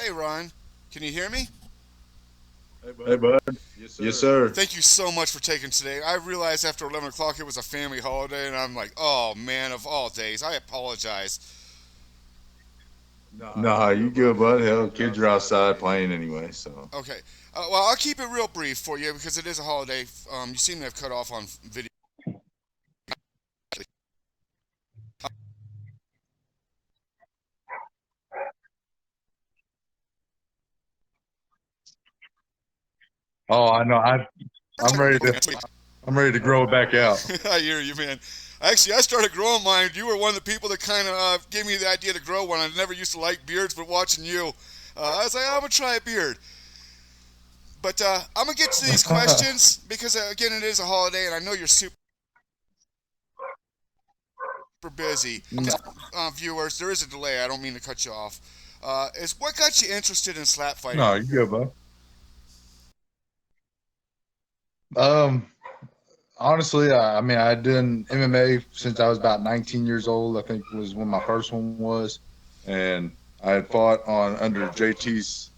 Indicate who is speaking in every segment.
Speaker 1: Hey, Ron. Can you hear me?
Speaker 2: Hey, bud. Yes, sir.
Speaker 1: Thank you so much for taking today. I realized after 11 o'clock it was a family holiday, and I'm like, oh man, of all days, I apologize.
Speaker 2: Nah, you good, bud. Hell, kids are outside playing anyway, so.
Speaker 1: Okay. Well, I'll keep it real brief for you because it is a holiday. You seem to have cut off on video.
Speaker 2: Oh, I know. I'm ready to I'm ready to grow it back out.
Speaker 1: I hear you, man. Actually, I started growing mine. You were one of the people that kind of gave me the idea to grow one. I never used to like beards, but watching you, I was like, I'm gonna try a beard. But I'm gonna get to these questions because again, it is a holiday, and I know you're super busy. Viewers, there is a delay. I don't mean to cut you off. Is what got you interested in slap fighting?
Speaker 2: No, you good, bud. Um, Honestly, I mean, I done MMA since I was about 19 years old. I think was when my first one was, and I had fought on under JT's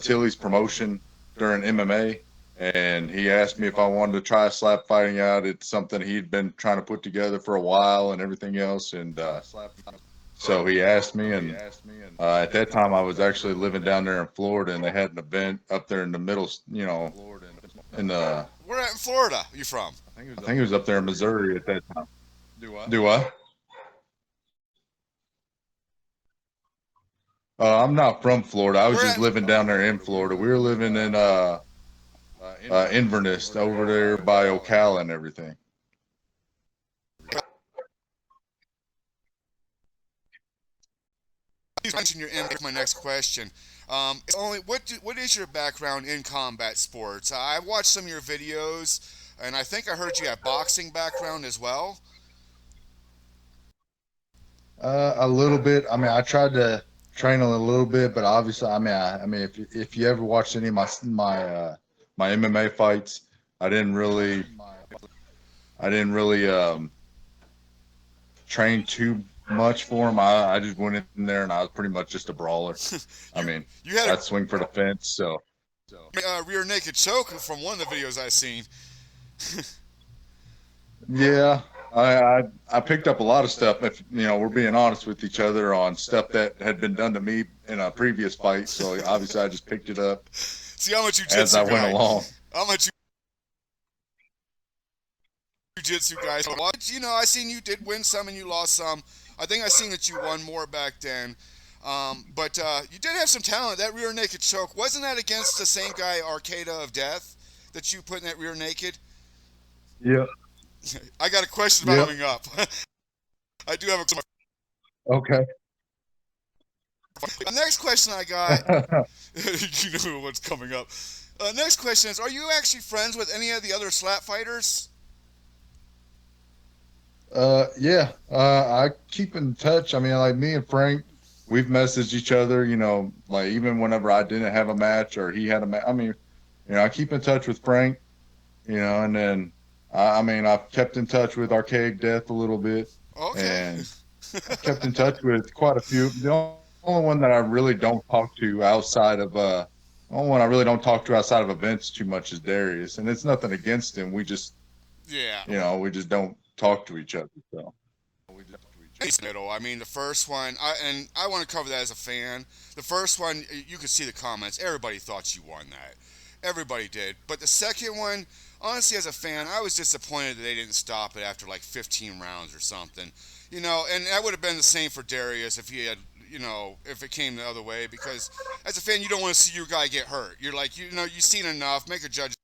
Speaker 2: Tilly's promotion during MMA, and he asked me if I wanted to try slap fighting out. It's something he'd been trying to put together for a while and everything else, and so he asked me, and at that time I was actually living down there in Florida, and they had an event up there in the middle, in the
Speaker 1: Where at in Florida? You from?
Speaker 2: I think it was up there in Missouri at that time. Do I? I'm not from Florida. I was
Speaker 1: Where
Speaker 2: just
Speaker 1: at?
Speaker 2: living down there in Florida. We were living in Inverness over there by Ocala and everything.
Speaker 1: You mentioned your MMA. My next question. It's only what is your background in combat sports? I watched some of your videos, and I think I heard you have boxing background as well.
Speaker 2: A little bit. I mean, I tried to train a little bit, but obviously, I mean, if you ever watched any of my MMA fights, I didn't really, I didn't really train too much for them. I just went in there and I was pretty much just a brawler. I
Speaker 1: you
Speaker 2: mean,
Speaker 1: you had
Speaker 2: I'd swing for the fence. So
Speaker 1: a rear naked choke from one of the videos I seen.
Speaker 2: yeah, I picked up a lot of stuff. If we're being honest with each other on stuff that had been done to me in a previous fight. So obviously, I just picked it up
Speaker 1: See, I'm a
Speaker 2: as I
Speaker 1: jujitsu
Speaker 2: went
Speaker 1: guy.
Speaker 2: along.
Speaker 1: I'm a jujitsu guy. So, I seen you did win some and you lost some. I think I seen that you won more back then. But you did have some talent. That rear naked choke wasn't that against the same guy, Arcada of Death, that you put in that rear naked?
Speaker 2: Yep.
Speaker 1: I got a question about
Speaker 2: Yep.
Speaker 1: coming up. I do have a.
Speaker 2: Okay.
Speaker 1: The next question I got, you know what's coming up. Next question is: are you actually friends with any of the other slap fighters?
Speaker 2: Yeah. I keep in touch. I mean, like me and Frank, we've messaged each other. Like even whenever I didn't have a match or he had a match. I mean, I keep in touch with Frank. And then I mean, I've kept in touch with Archaic Death a little bit,
Speaker 1: Okay.
Speaker 2: and I've kept in touch with quite a few. The only one that I really don't talk to outside of the only one I really don't talk to outside of events too much is Darius, and it's nothing against him. We just
Speaker 1: Yeah.
Speaker 2: we just don't talk to each other. So
Speaker 1: Middle. I mean, the first one, and I want to cover that as a fan. The first one, you could see the comments. Everybody thought you won that. Everybody did. But the second one, honestly, as a fan, I was disappointed that they didn't stop it after like 15 rounds or something. And that would have been the same for Darius if he had, if it came the other way. Because as a fan, you don't want to see your guy get hurt. You're like, you've seen enough. Make a judge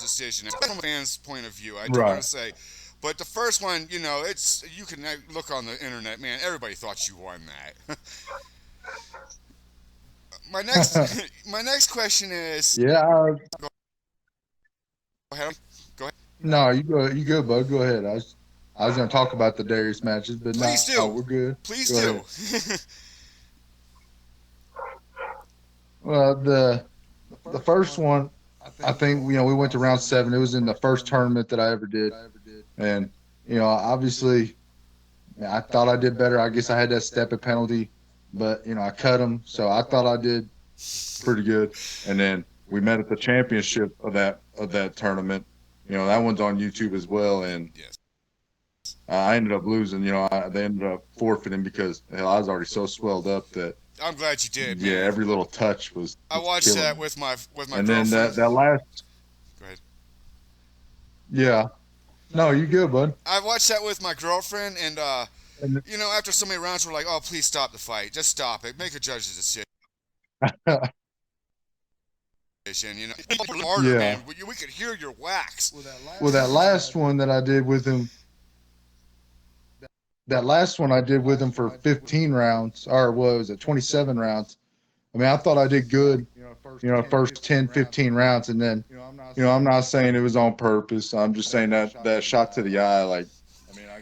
Speaker 1: decision. From a fan's point of view, I do want
Speaker 2: right.
Speaker 1: to say. But the first one, it's you can look on the internet, man. Everybody thought you won that. my next, my next question is,
Speaker 2: Yeah.
Speaker 1: go ahead, go ahead.
Speaker 2: No, you go. You good, bud. Go ahead. I was going to talk about the Darius matches, but
Speaker 1: Please
Speaker 2: no,
Speaker 1: do,
Speaker 2: we're good.
Speaker 1: please
Speaker 2: Go
Speaker 1: do.
Speaker 2: ahead. Well, the first one, I think we went to round seven. It was in the first tournament that I ever did, and obviously, I thought I did better. I guess I had that step penalty, but I cut him. So I thought I did pretty good. And then we met at the championship of that tournament. That one's on YouTube as well. And
Speaker 1: Yes.
Speaker 2: I ended up losing. They ended up forfeiting because hell, I was already so swelled up that
Speaker 1: I'm glad you did,
Speaker 2: yeah,
Speaker 1: man.
Speaker 2: every little touch was
Speaker 1: I
Speaker 2: was
Speaker 1: watched
Speaker 2: killing
Speaker 1: that
Speaker 2: me.
Speaker 1: with my
Speaker 2: And then
Speaker 1: girlfriend.
Speaker 2: that last,
Speaker 1: Go ahead.
Speaker 2: yeah, no, you good, bud.
Speaker 1: I watched that with my girlfriend, and
Speaker 2: And
Speaker 1: after so many rounds, we're like, "Oh, please stop the fight. Just stop it. Make a judge's decision." Harder,
Speaker 2: yeah,
Speaker 1: man. We could hear your wax.
Speaker 2: well, that last one that I did with him, that last one I did with him for 15 rounds, or what was it, 27 rounds. I mean, I thought I did good, first 10, 15 rounds. And then, I'm not saying it was on purpose. I'm just saying that shot to the eye, like,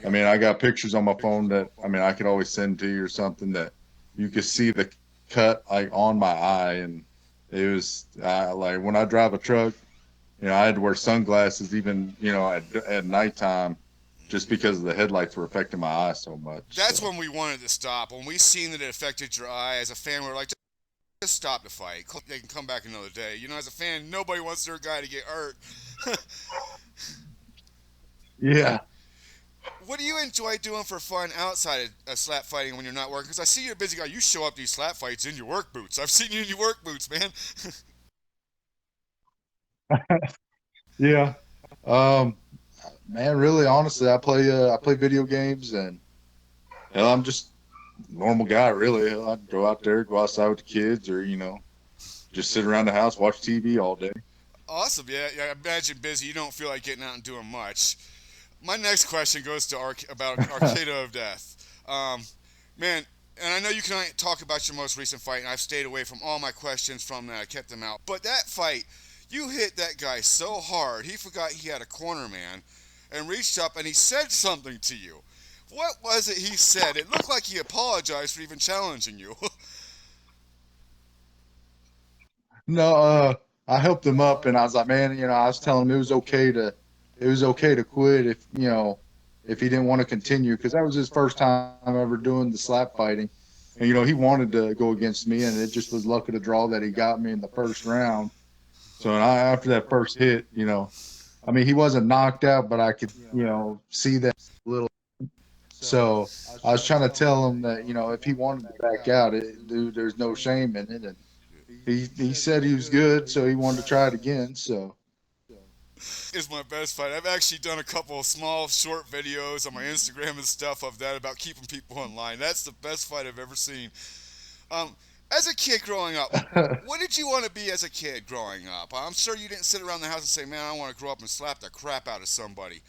Speaker 2: I mean, I got pictures on my phone that, I mean, I could always send to you or something that you could see the cut like on my eye. And it was like when I drive a truck, I had to wear sunglasses even, at nighttime just because the headlights were affecting my eye so much.
Speaker 1: That's
Speaker 2: So,
Speaker 1: when we wanted to stop. When we seen that it affected your eye, as a fan, we were like, just stop the fight. They can come back another day. As a fan, nobody wants their guy to get hurt.
Speaker 2: yeah.
Speaker 1: What do you enjoy doing for fun outside of slap fighting when you're not working? Because I see you're a busy guy. You show up to these slap fights in your work boots. I've seen you in your work boots, man.
Speaker 2: Yeah. Um, Man, really, honestly, I play video games, and hell, I'm just a normal guy, really. Hell, I go out there, go outside with the kids, or just sit around the house, watch TV all day.
Speaker 1: Awesome. Yeah, yeah. I imagine busy. You don't feel like getting out and doing much. My next question goes to about Arcado of Death. Man, and I know you can talk about your most recent fight, and I've stayed away from all my questions from that. I kept them out. But that fight, you hit that guy so hard, he forgot he had a corner man and reached up and he said something to you. What was it he said? It looked like he apologized for even challenging you.
Speaker 2: No, I helped him up, and I was like, man, I was telling him it was okay to quit if he didn't want to continue, because that was his first time ever doing the slap fighting, and he wanted to go against me, and it just was luck of the draw that he got me in the first round. So, after that first hit, I mean, he wasn't knocked out, but I could, see that little. So I was trying to tell him that, if he wanted to back out, dude, there's no shame in it. And he said he was good, so he wanted to try it again. So
Speaker 1: Is my best fight. I've actually done a couple of small, short videos on my Instagram and stuff of that about keeping people in line. That's the best fight I've ever seen. Um, as a kid growing up, what did you want to be as a kid growing up? I'm sure you didn't sit around the house and say, "Man, I want to grow up and slap the crap out of somebody."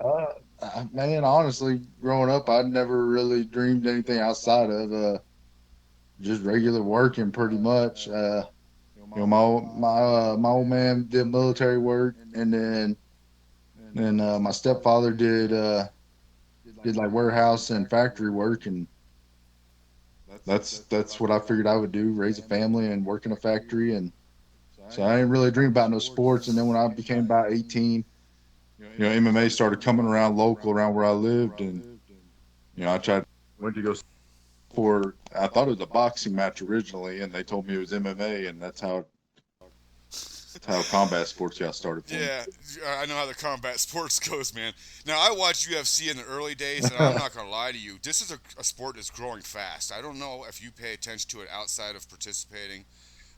Speaker 2: uh, man, honestly, growing up, I'd never really dreamed anything outside of just regular working, pretty much. My old man did military work, and then my stepfather did like warehouse and factory work, and that's what I figured I would do: raise a family and work in a factory. And so I didn't really dream about no sports. And then when I became about 18, MMA started coming around local, around where I lived, and I tried went to go for. I thought it was a boxing match originally, and they told me it was MMA, and that's how combat sports got started for me.
Speaker 1: Yeah, I know how the combat sports goes, man. Now I watched UFC in the early days, and I'm not gonna lie to you. This is a sport that's growing fast. I don't know if you pay attention to it outside of participating,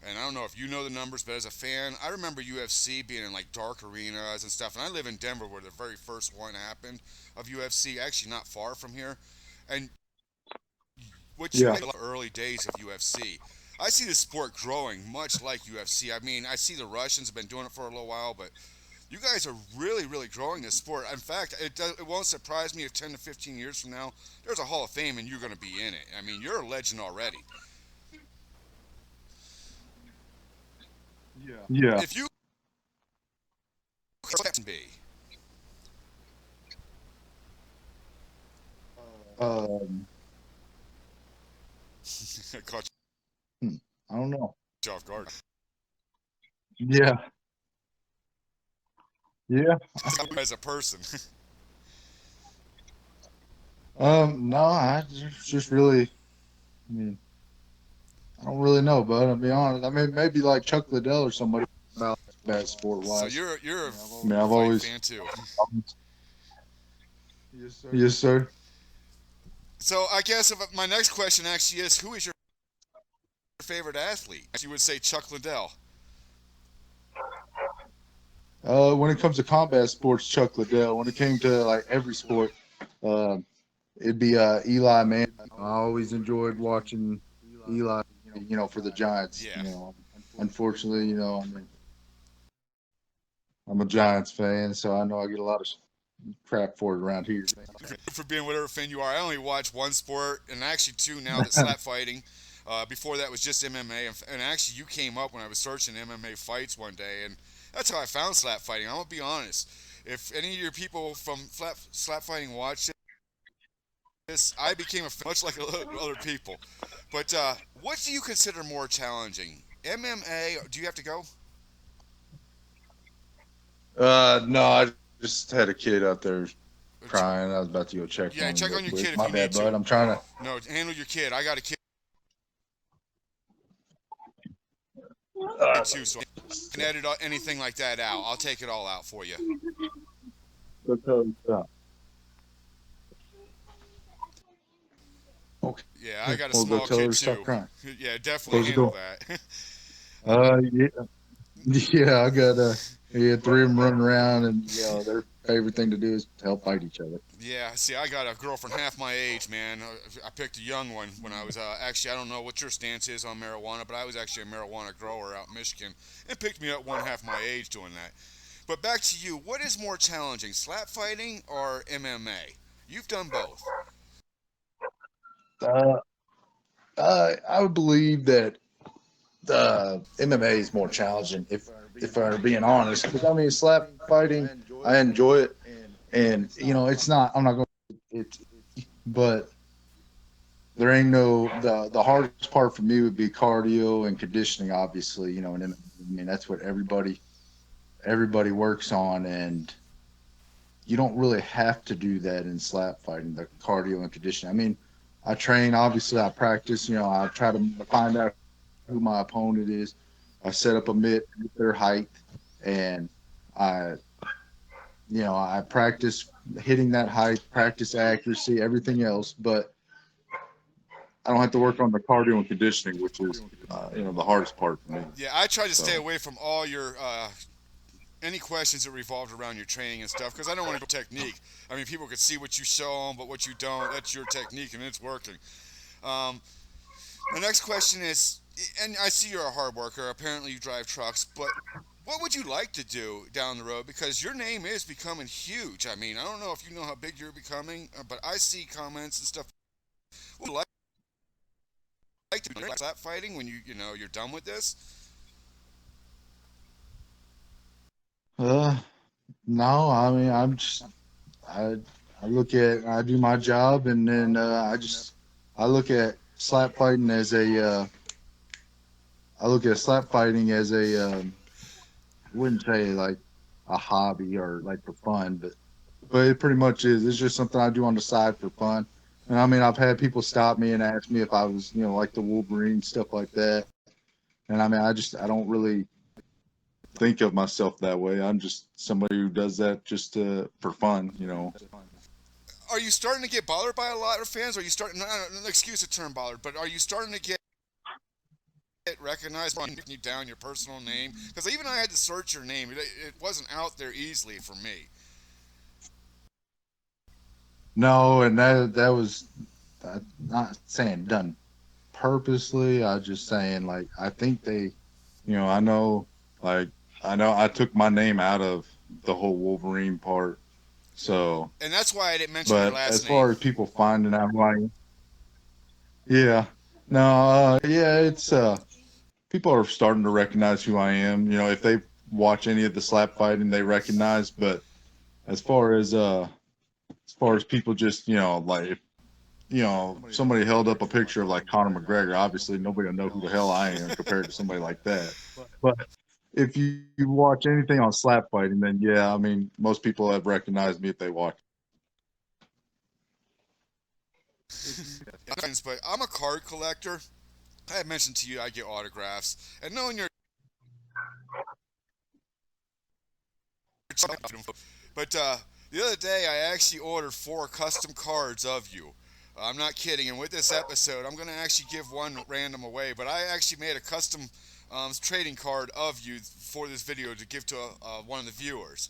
Speaker 1: and I don't know if you know the numbers, but as a fan, I remember UFC being in like dark arenas and stuff. And I live in Denver, where the very first one happened of UFC, actually not far from here. And what you
Speaker 2: Yeah,
Speaker 1: had in the early days of UFC. I see the sport growing much like UFC. I mean, I see the Russians have been doing it for a little while, but you guys are really, really growing this sport. In fact, it won't surprise me if 10 to 15 years from now, there's a Hall of Fame and you're going to be in it. I mean, you're a legend already.
Speaker 2: yeah.
Speaker 1: If you can be,
Speaker 2: Um,
Speaker 1: caught
Speaker 2: hmm, I don't know.
Speaker 1: you off guard.
Speaker 2: Yeah, yeah.
Speaker 1: As a person.
Speaker 2: No, I just really, I mean, I don't really know, but I'll be honest. I mean, maybe like Chuck Liddell or somebody about bad sport
Speaker 1: So
Speaker 2: wise.
Speaker 1: you're a
Speaker 2: I mean, I've
Speaker 1: fight
Speaker 2: always,
Speaker 1: fan too.
Speaker 2: yes, sir.
Speaker 1: So I guess if my next question actually is, who is your favorite athlete? You would say Chuck Liddell.
Speaker 2: When it comes to combat sports, Chuck Liddell. When it came to like every sport, uh, it'd be Eli Manning. I always enjoyed watching Eli, for the Giants.
Speaker 1: Yeah.
Speaker 2: Unfortunately, I mean, I'm a Giants fan, so I know I get a lot of crap for it around here.
Speaker 1: For being whatever fan you are, I only watch one sport, and actually two now. That slap fighting. Before that was just MMA, and actually you came up when I was searching MMA fights one day, and that's how I found slap fighting. I'm gonna be honest. If any of your people from slap fighting watch this, I became a fan, much like other people. But what do you consider more challenging? MMA? Do you have to go?
Speaker 2: No, I just had a kid out there crying. I was about to go check
Speaker 1: Yeah,
Speaker 2: on him
Speaker 1: check
Speaker 2: real
Speaker 1: on your
Speaker 2: quick.
Speaker 1: kid if
Speaker 2: My
Speaker 1: you need
Speaker 2: bad, bud.
Speaker 1: to.
Speaker 2: I'm trying to.
Speaker 1: No, handle your kid. I got a kid too, so I can edit anything like that out. I'll take it all out for you.
Speaker 2: Okay.
Speaker 1: Yeah, I got a
Speaker 2: We'll go
Speaker 1: small
Speaker 2: tell her
Speaker 1: kid
Speaker 2: to stop
Speaker 1: too.
Speaker 2: crying.
Speaker 1: Yeah, definitely
Speaker 2: Close the
Speaker 1: handle
Speaker 2: door.
Speaker 1: that.
Speaker 2: Yeah, yeah. I got three of them running around, and their favorite thing to do is help fight each other.
Speaker 1: Yeah, see, I got a girlfriend half my age, man. I picked a young one when I was actually, I don't know what your stance is on marijuana, but I was actually a marijuana grower out in Michigan and picked me up one half my age doing that. But back to you, what is more challenging, slap fighting or MMA? You've done both.
Speaker 2: Uh, I would believe that MMA is more challenging if I'm being honest. Because I mean, slap fighting, I enjoy it, and it's not. I'm not going. It, but there ain't no the hardest part for me would be cardio and conditioning. Obviously, and I mean that's what everybody works on, and you don't really have to do that in slap fighting. The cardio and conditioning. I mean, I train. Obviously, I practice. I try to find out who my opponent is. I set up a mitt at their height, and I, I practice hitting that height, practice accuracy, everything else. But I don't have to work on the cardio and conditioning, which is, the hardest part for me.
Speaker 1: Yeah, I try to stay
Speaker 2: So,
Speaker 1: away from all your any questions that revolved around your training and stuff because I don't want to go technique. I mean, people could see what you show them, but what you don't, that's your technique and it's working. Um, my next question is, and I see you're a hard worker. Apparently, you drive trucks, but what would you like to do down the road? Because your name is becoming huge. I mean, I don't know if you know how big you're becoming, but I see comments and stuff. Would you like to do slap fighting when you're done with this?
Speaker 2: uh, no, I mean, I, I do my job, and then I look at slap fighting as I look at slap fighting as I wouldn't say like a hobby or like for fun, but it pretty much is. It's just something I do on the side for fun. And I mean, I've had people stop me and ask me if I was, like the Wolverine stuff like that. And I mean, I don't really think of myself that way. I'm just somebody who does that just for fun.
Speaker 1: Are you starting to get bothered by a lot of fans? Are you starting? Excuse the term bothered, but are you starting to get recognized by you down your personal name? Because even I had to search your name; it wasn't out there easily for me.
Speaker 2: No, and that was not saying done purposely. I just saying like I think I know like I know I took my name out of the whole Wolverine part. So,
Speaker 1: And that's why I didn't mention your
Speaker 2: but
Speaker 1: last
Speaker 2: as
Speaker 1: name.
Speaker 2: far as people finding out who I am, yeah, no, yeah, it's people are starting to recognize who I am. If they watch any of the slap fighting, they recognize. But as far as people just like if somebody held up a picture of like Conor McGregor, obviously nobody will know who the hell I am compared to somebody like that. But if you watch anything on slap fighting, then yeah, I mean most people have recognized me if they watch.
Speaker 1: but I'm a card collector. I had mentioned to you I get autographs, and knowing you're, but the other day I actually ordered 4 custom cards of you. I'm not kidding, and with this episode, I'm gonna actually give one random away. But I actually made a custom trading card of you for this video to give to one of the viewers.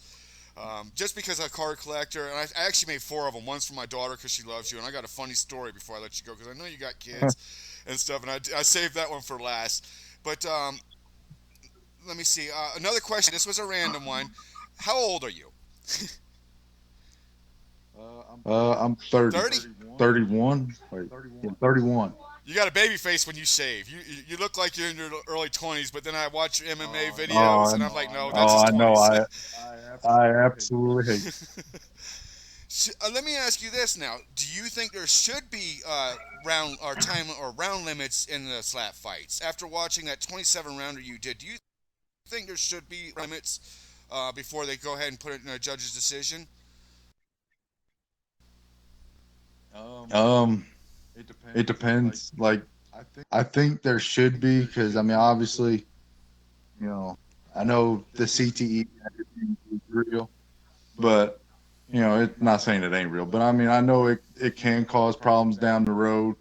Speaker 1: Just because I'm a card collector, and I actually made 4 of them. One's for my daughter because she loves you, and I got a funny story before I let you go because I know you got kids and stuff, and I saved that one for last. But let me see. Another question. This was a random one. How old are you?
Speaker 2: I'm 30,
Speaker 1: 30.
Speaker 2: 31. Wait, yeah, 31.
Speaker 1: You got a baby face when you shave. You look like you're in your early 20s, but then I watch your MMA
Speaker 2: Oh,
Speaker 1: videos, and I'm like, no, that's
Speaker 2: oh,
Speaker 1: his
Speaker 2: I know.
Speaker 1: 20s.
Speaker 2: I absolutely hate.
Speaker 1: Let me ask you this now: do you think there should be round or time or round limits in the slap fights? After watching that 27 rounder you did, do you think there should be limits before they go ahead and put it in a judge's decision?
Speaker 2: Um, it depends. Like, I think there should be because I mean, obviously, you know, I know the CTE is real, but it's not saying it ain't real. But I mean, I know it can cause problems down the road.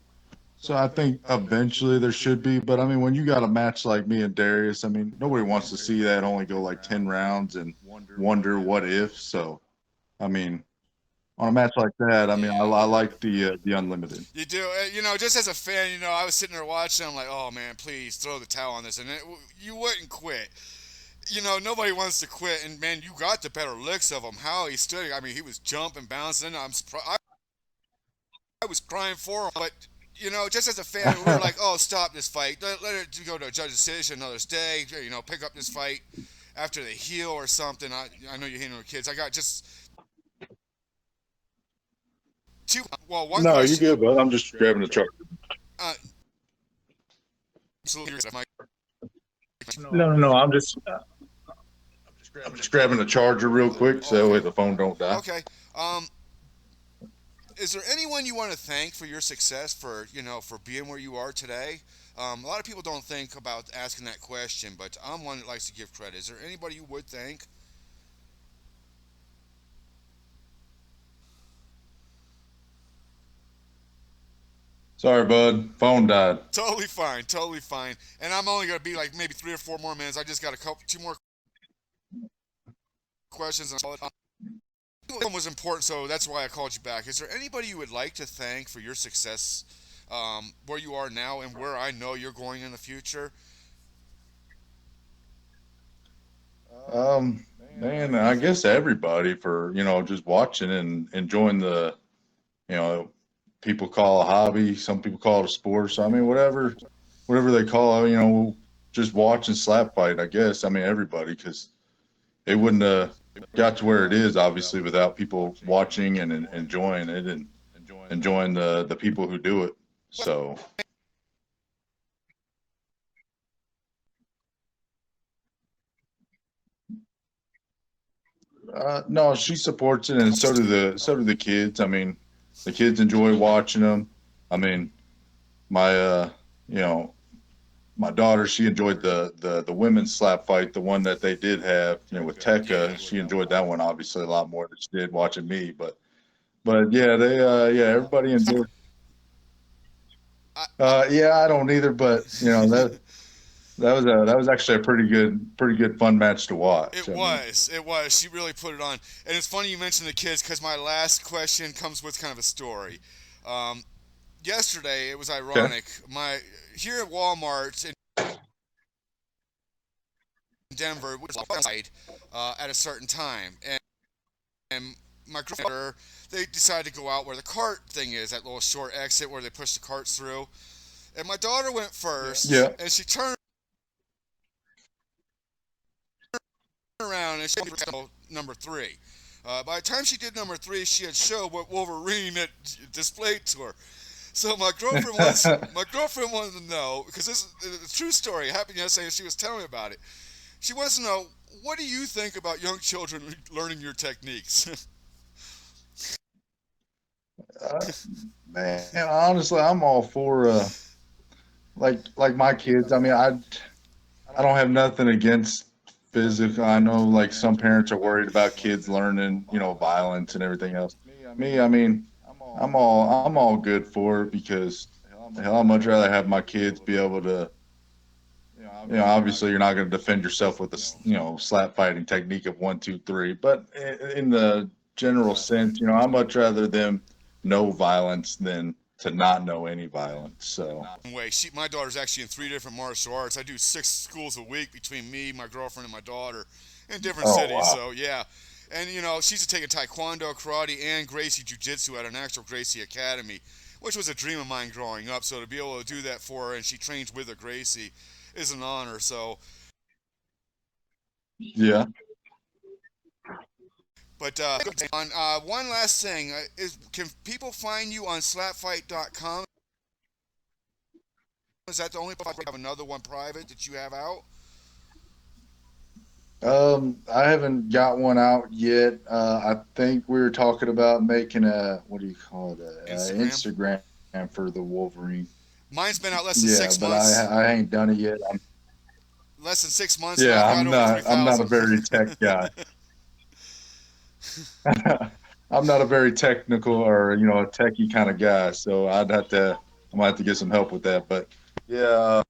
Speaker 2: So I think eventually there should be. But I mean, when you got a match like me and Darius, I mean, nobody wants to see that only go like 10 rounds and wonder what if. So I mean, on a match like that, I mean,
Speaker 1: Yeah,
Speaker 2: I like the unlimited.
Speaker 1: you do. Just as a fan, I was sitting there watching. I'm like, oh man, please throw the towel on this, and you wouldn't quit. Nobody wants to quit, and man, you got the better licks of him. How he stood, I mean, he was jumping, bouncing. I'm surprised. I was crying for him, but just as a fan, we were like, oh, stop this fight. Let it go to a judge decision another day. Pick up this fight after they heal or something. I know you're hitting with kids. I got just two. Well, one
Speaker 2: No, you
Speaker 1: question.
Speaker 2: good, bud. I'm just grabbing the truck.
Speaker 1: Uh, absolutely, Mike.
Speaker 2: No, no, no. I'm just grabbing the charger real quick
Speaker 1: Oh,
Speaker 2: so
Speaker 1: okay.
Speaker 2: the phone don't die.
Speaker 1: Okay. Is there anyone you want to thank for your success for being where you are today? A lot of people don't think about asking that question, but I'm one that likes to give credit. Is there anybody you would thank?
Speaker 2: Sorry, bud. Phone died.
Speaker 1: Totally fine, totally fine. And I'm only gonna be like maybe 3 or 4 more minutes. I just got a couple, 2 more questions. And one was important, so that's why I called you back. Is there anybody you would like to thank for your success, where you are now and where I know you're going in the future?
Speaker 2: Man, I guess everybody for just watching and enjoying the you know people call a hobby. Some people call it a sport. So I mean, whatever they call it, just watch and slap fight. I guess I mean everybody because it wouldn't have got to where it is obviously without people watching and enjoying it and enjoying the people who do it. So no, she supports it, and so do the kids. I mean, the kids enjoy watching them. I mean, my you know my daughter, she enjoyed the women's slap fight, the one that they did have, with Tekka. She enjoyed that one obviously a lot more than she did watching me. But yeah, everybody enjoyed.
Speaker 1: I,
Speaker 2: Yeah, I don't either, but that was actually a pretty good fun match to watch.
Speaker 1: It
Speaker 2: I mean,
Speaker 1: was. It was. She really put it on. And it's funny you mentioned the kids because my last question comes with kind of a story. Um, Yesterday, it was
Speaker 2: okay,
Speaker 1: ironic. Here at Walmart in Denver was outside at a certain time, and my grandmother they decided to go out where the cart thing is, that little short exit where they push the carts through. And my daughter went first,
Speaker 2: yeah,
Speaker 1: and she turned around and she did number 3. By the time she did number 3, she had showed what Wolverine had displayed to her. So my girlfriend wanted to know because this is a true story. It happened yesterday, and she was telling me about it. She wants to know, what do you think about young children learning your techniques?
Speaker 2: Man, honestly, I'm all for like my kids. I mean, I don't have nothing against physical. I know like some parents are worried about kids learning, violence and everything else. Me, I mean, I'm all good for it because hell, I'd much rather have my kids be able to. Obviously, you're not going to defend yourself with a slap fighting technique of one, two, three. But in the general sense, I'd much rather them know violence than to not know any violence. So
Speaker 1: Way. My daughter's actually in 3 different martial arts. I do 6 schools a week between me, my girlfriend, and my daughter in different
Speaker 2: oh
Speaker 1: cities.
Speaker 2: wow.
Speaker 1: So yeah, and she's taking Taekwondo, karate, and Gracie Jiu Jitsu at an actual Gracie Academy, which was a dream of mine growing up. So to be able to do that for her, and she trains with a Gracie, is an honor. So,
Speaker 2: Yeah.
Speaker 1: but on one last thing, can people find you on slapfight.com? Is that the only place you have another one private that you have out?
Speaker 2: I haven't got one out yet. I think we were talking about making a, what do you call it, a
Speaker 1: Instagram.
Speaker 2: Instagram for the Wolverine.
Speaker 1: Mine's been out less than
Speaker 2: Yeah,
Speaker 1: six
Speaker 2: but
Speaker 1: months.
Speaker 2: I ain't done it yet.
Speaker 1: Less than 6 months, and
Speaker 2: Yeah,
Speaker 1: I've got over three
Speaker 2: I'm not a
Speaker 1: thousand.
Speaker 2: very tech guy. I'm not a very technical or a techie kind of guy, so I might have to get some help with that. But yeah,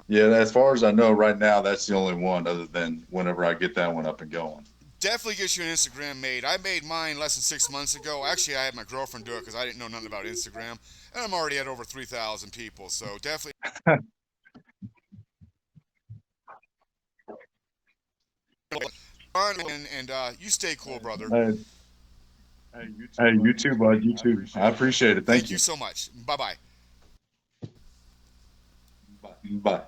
Speaker 2: yeah. As far as I know, right now that's the only one. Other than whenever I get that one up and going.
Speaker 1: Definitely gets you an Instagram made. I made mine less than 6 months ago. Actually, I had my girlfriend do it because I didn't know nothing about Instagram, and I'm already at over 3,000 people. So definitely fun, and you stay cool, brother.
Speaker 2: Hey, hey, you too, bud. You too. I appreciate it. Thank
Speaker 1: Thank you
Speaker 2: you.
Speaker 1: so much. Bye bye.
Speaker 2: Bye.